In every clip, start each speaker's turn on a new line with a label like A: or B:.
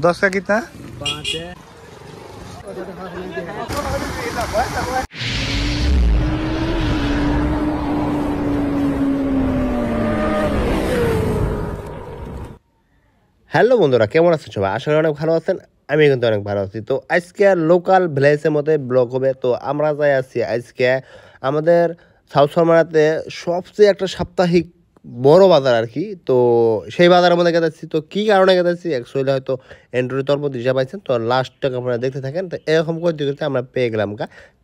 A: 10 का कितना?
B: 5 है।
C: হ্যালো বন্ধুরা, কেমন আছেন সবাই? আশা করি অনেক ভালো আছেন। আমি কিন্তু অনেক ভালো আছি। তো আজকে লোকাল ভিলেজের মধ্যে ব্লগ হবে। তো আমরা যাই আছি আজকে আমাদের সাউথ সামারাতে সবচেয়ে একটা সাপ্তাহিক বড় বাজার আর কি। তো সেই বাজারের মধ্যে গেছি। তো কী কারণে গেছি অ্যাকচুয়ালি হয়তো এন্ট্রি তরফ দিশা পাইছেন। তো লাস্টটাকে আপনারা দেখতে থাকেন। তো এরকম করতে করতে আমরা পেয়ে গেলাম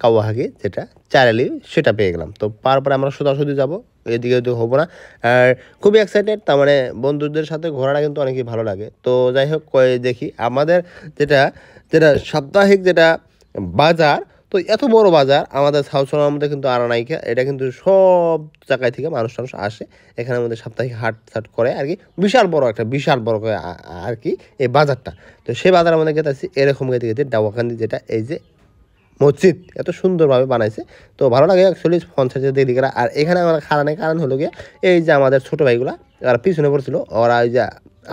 C: কাওয়াহাগি, যেটা চারালি, সেটা পেয়ে গেলাম। তো তারপরে আমরা সোজাসুজি যাবো, এদিকে ওদিকে হবো না। আর খুবই এক্সাইটেড, তার মানে বন্ধুদের সাথে ঘোরাটা কিন্তু অনেকই ভালো লাগে। তো যাই হোক, দেখি আমাদের যেটা যেটা সাপ্তাহিক যেটা বাজার, তো এত বড় বাজার আমাদের সাউথ সোনার মধ্যে কিন্তু আর নাইকা। এটা কিন্তু সব জায়গায় থেকে মানুষ আসে এখানের মধ্যে সাপ্তাহিক হাট সাট করে আর কি। বিশাল বড় করে আর কি এই বাজারটা। তো সেই বাজারের মধ্যে গেতেছি এরকম গেতে গেতে ডাওয়াকান্দি, যেটা এই যে মসজিদ এত সুন্দরভাবে বানাইছে। তো ভালো লাগে অ্যাকচুয়ালি ফোন সাইজের দিকে। আর এখানে আমার কারণ হলো গিয়ে এই যে আমাদের ছোটো ভাইগুলা ওরা পিছনে পড়ছিল, ওরা ওই যে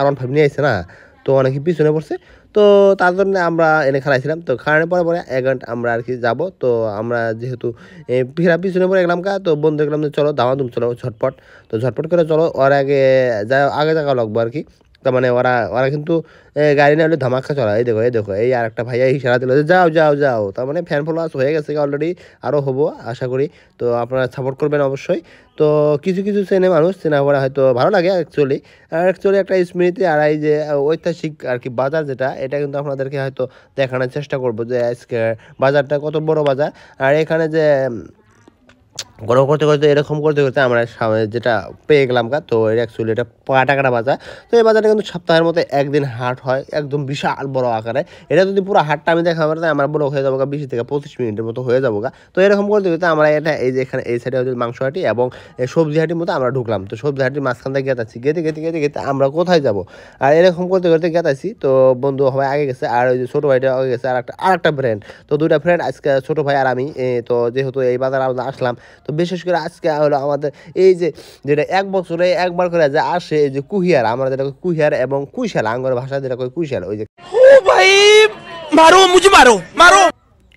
C: R15 নিয়ে আসছে না, তো অনেকে পিছনে পড়ছে। তো তার জন্য আমরা এনে খেলাইছিলাম। তো খাওয়ানোর পরে 1 ঘন্টা আমরা আর কি যাবো। তো আমরা যেহেতু ফেরা পিছনে পড়ে গেলাম তো বন্ধু দেখলাম যে চলো দামাদুম চলো ঝটপট। তো ঝটপট করে চলো, ওর আগে যাওয়া লাগবো আর কি। তার মানে ওরা কিন্তু গাড়ি না হলে ধামাকা চলা। এই দেখো এই আর একটা ভাইয়া ইশারা দিল যে যাও যাও যাও। তার মানে ফ্যান ফলোয়ার্স হয়ে গেছে অলরেডি, আরও হবো আশা করি। তো আপনারা সাপোর্ট করবেন অবশ্যই। তো কিছু মানুষ চেনা পড়া হয়তো ভালো লাগে অ্যাকচুয়ালি একটা স্মৃতি। আর এই যে ঐতিহাসিক আর কি বাজার যেটা, এটা কিন্তু আপনাদেরকে হয়তো দেখানোর চেষ্টা করবো যে আজকে বাজারটা কত বড় বাজার। আর এখানে যে গরম করতে এরকম করতে আমরা যেটা পেয়ে গেলাম তো অ্যাকচুয়ালি এটা কাটা বাজার। তো এই বাজারটা কিন্তু সপ্তাহের মধ্যে একদিন হাট হয়, একদম বিশাল বড় আকারে। এটা যদি পুরো হাটটা আমি দেখাবো আমার বড় হয়ে যাবো 20 থেকে 25 মিনিটের মতো হয়ে যাবো তো এরকম করতে আমরা এটা এই যে এখানে এই সাইডে হচ্ছে মাংস হাঁটি এবং সবজি হাঁটির মতো আমরা ঢুকলাম। তো সবজি হাঁটির মাঝখান থেকে গেতে আমরা কোথায় যাবো। আর এরকম করতে গেতাছি। তো বন্ধু সবাই আগে গেছে, আর ওই যে ছোটো ভাইটা আগে গেছে, আর একটা ফ্রেন্ড। তো দুইটা ফ্রেন্ড আজকে ছোটো ভাই আর আমি। তো যেহেতু এই বাজার আমরা আসলাম, তো বিশেষ করে আজকে হলো আমাদের এই যে যেটা 1 বছরে একবার করে যে আসে এই যে কুহিয়ার, আমরা যেটা কুহিয়ার এবং কুইশাল, আঙ্গর ভাষা যেটা কই কুইশাল, ওই যে ও ভাই মারো মুঝে মারো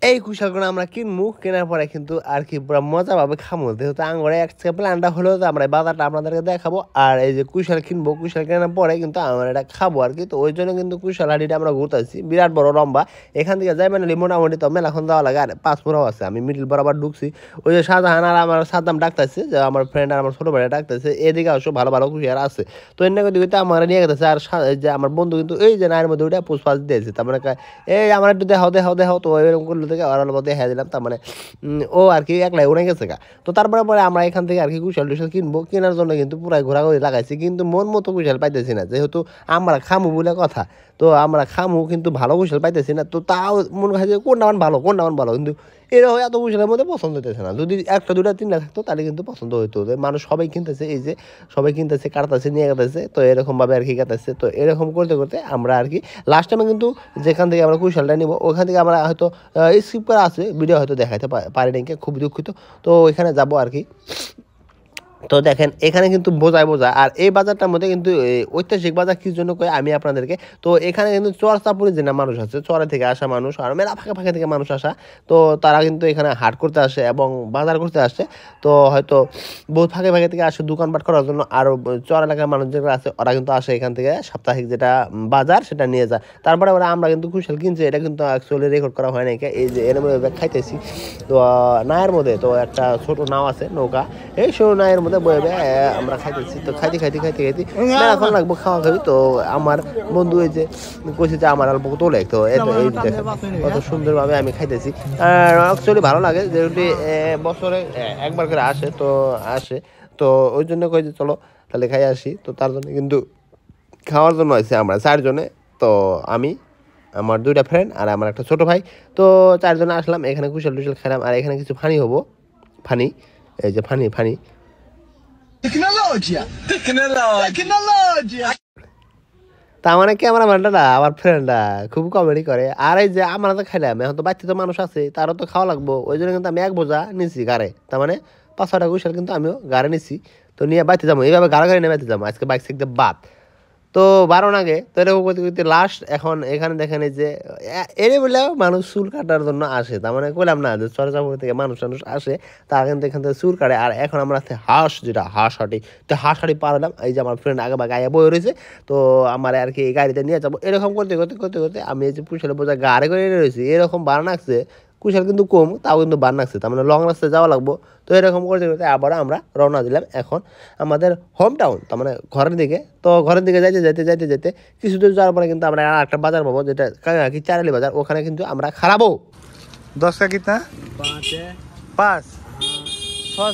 C: এই কুশালগুলো আমরা কিনবো। কেনার পরে কিন্তু আর কি পুরো মজা পাবে খামো। যেহেতু আঙ্গরে একটা প্ল্যানটা হলো যে আমরা বাজারটা আপনাদেরকে দেখাবো, আর এই যে কুশাল কিনবো। কুশাল কেনার পরে কিন্তু আমরা এটা খাবো আর কি। তো ওই জন্য কিন্তু কুশাল হাঁটিটা আমরা ঘুরতেছি, বিরাট বড় লম্বা। এখান থেকে যাই মানে মোটামুটি তো মেলাখন যাওয়া লাগে। আর 5 মুড়াও আছে, আমি মিডিল বরাবর ঢুকছি। ওই যে শাহজাহান আর আমার সাদ্দাম ডাকতেছে, যে আমার ফ্রেন্ড আর আমার ছোটো ভাইরা ডাকতেছে, এদিকে আসো ভালো ভালো কুশিয়ার আছে। তো এর দিকে আমার নিয়ে গেছে। আর যে আমার বন্ধু কিন্তু এই যে নায়ের মধ্যে ওইটা পুষ্পাস দিয়েছে। তার মানে এই আমার একটু দেখাও। তো এরকম করলে থেকে ওরা দেখা দিলাম। তার মানে ও আর কি একলাই উড়ে গেছে তো তারপরে আমরা এখান থেকে আর কি কুশাল টুশাল কিনবো। কেনার জন্য কিন্তু পুরাই ঘোরাঘুরি লাগাইছি, কিন্তু মন মতো কুশাল পাইতেছি না। যেহেতু আমরা খামু বলে কথা, তো আমরা খামু কিন্তু ভালো কুশাল পাইতেছি না। তো তাও মনে হয় যে কোনটা ভালো কিন্তু এরা এত কুশালের মধ্যে পছন্দ হইতেছে না। যদি 1টা 2টা 3টা থাকতো তাহলে কিন্তু পছন্দ হইতো। মানুষ সবাই কিনতেছে, এই যে সবাই কিনতেছে, কাটতেছে, নিয়ে গেতেছে। তো এরকমভাবে আর কি কাটতেছে। তো এরকম করতে আমরা আর কি লাস্ট টাইমে কিন্তু যেখান থেকে আমরা কুশালটা নিব ওখান থেকে আমরা হয়তো স্কিপ করা আছে, ভিডিও হয়তো দেখাইতে পারি নাই, খুব দুঃখিত। তো ওইখানে যাবো আর কি। তো দেখেন এখানে কিন্তু বোঝায়। আর এই বাজারটার মধ্যে কিন্তু ঐতিহাসিক বাজার কি জন্য কয় আমি আপনাদেরকে। তো এখানে কিন্তু চরচাপুরি যে না মানুষ আছে, চরে থেকে আসা মানুষ আর মেলা ফাঁকা থেকে মানুষ আসা, তো তারা কিন্তু এখানে হাট করতে আসে এবং বাজার করতে আসে। তো হয়তো বহুত ফাঁকে থেকে আসে দোকানপাট করার জন্য। আরও চর এলাকার মানুষ যেগুলো আছে ওরা কিন্তু আসে এখান থেকে সাপ্তাহিক যেটা বাজার সেটা নিয়ে যায়। তারপরে আমরা কিন্তু কুশাল কিনছি, এটা কিন্তু অ্যাকচুয়ালি রেকর্ড করা হয় নাই। এই যে এর মধ্যে খাইতেছি তো নায়ের মধ্যে তো একটা ছোট নাও আছে, নৌকা, এই ছোট নায়ের মধ্যে আমরা খাইতেছি। তো খাইতে এখন লাগবো খাওয়া খাবি। তো আমার বন্ধু এই যে কইছে যে আমার অল্প তোলে। তো এই কত সুন্দরভাবে আমি খাইতেছি। আর অ্যাকচুয়ালি ভালো লাগে, যেহেতু বছরে একবার করে আসে। তো ওই জন্য কই যে চলো তাহলে খাই আসি। তো তার জন্য কিন্তু খাওয়ার জন্য আছে আমরা 4 জনে। তো আমি, আমার 2টা ফ্রেন্ড আর আমার একটা ছোটো ভাই। তো 4 জনে আসলাম এখানে, কুশাল টুশাল খেলাম। আর এখানে কিছু ফানি হবো, এই যে ফানি তার মানে ক্যামেরাম্যানটা আমার ফ্রেন্ডরা খুব কমেডি করে। আর এই যে আমরা তো খাইলাম, এখন তো বাচ্চা তো মানুষ আছে, তারও তো খাওয়া লাগবো। ওই জন্য কিন্তু আমি 1 বোঝা নিছি গাড়ে। তার মানে 5-6টা কুশাল কিন্তু আমিও গাড়ে নিছি। তো নিয়ে বাইতে যাবো, এইভাবে গাড়ি নিয়ে বাইতে যাবো। আজকে বাইক শিখতে বাদ। তো 12 আগে তো এরকম করতে করতে লাস্ট এখন এখানে দেখেন এই যে এরে বলেও মানুষ চুল কাটার জন্য আসে, তার মানে কইলাম না যে চরচাপুর থেকে মানুষ আসে, তারা কিন্তু এখান থেকে চুল কাটে। আর এখন আমরা হাঁস, যেটা হাঁস হাঁটি, তো হাঁস হাঁটি পার হলাম। এই যে আমার ফ্রেন্ড আগে বা গায়ে বয়ে রয়েছে, তো আমার আর কি গাড়িতে নিয়ে যাবো। এরকম করতে করতে করতে করতে আমি এই যে পুষালে বোঝা গাড়ি করে রয়েছি, এরকম বার নাকছে কুশাল কিন্তু কম, তাও কিন্তু বার নাকছে, তার মানে লং রাস্তায় যাওয়া লাগবো। তো এরকম করতে করতে আবার আমরা রওনা দিলাম এখন আমাদের হোম টাউন, তার মানে ঘরের দিকে। তো ঘরের দিকে যাইতে যাইতে যাইতে যেতে কিছু দূর যাওয়ার পরে কিন্তু আমরা আর একটা বাজার পাবো, যেটা কি চারালি বাজার, ওখানে কিন্তু আমরা খারাপও।
A: 10 का कितना? 5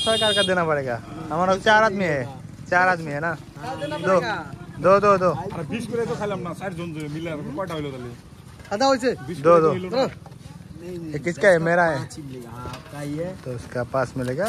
A: 6 कार का देना पड़ेगा। हमारा 4 आदमी है, 4 आदमी है ना, दो दो दो
B: 20 করে তো খাইলাম না, 4 জন মিলে আর কয়টা হইলো তাহলে?
A: आधा हो से दो दो किसका है? मेरा है, तो उसका पास मिलेगा।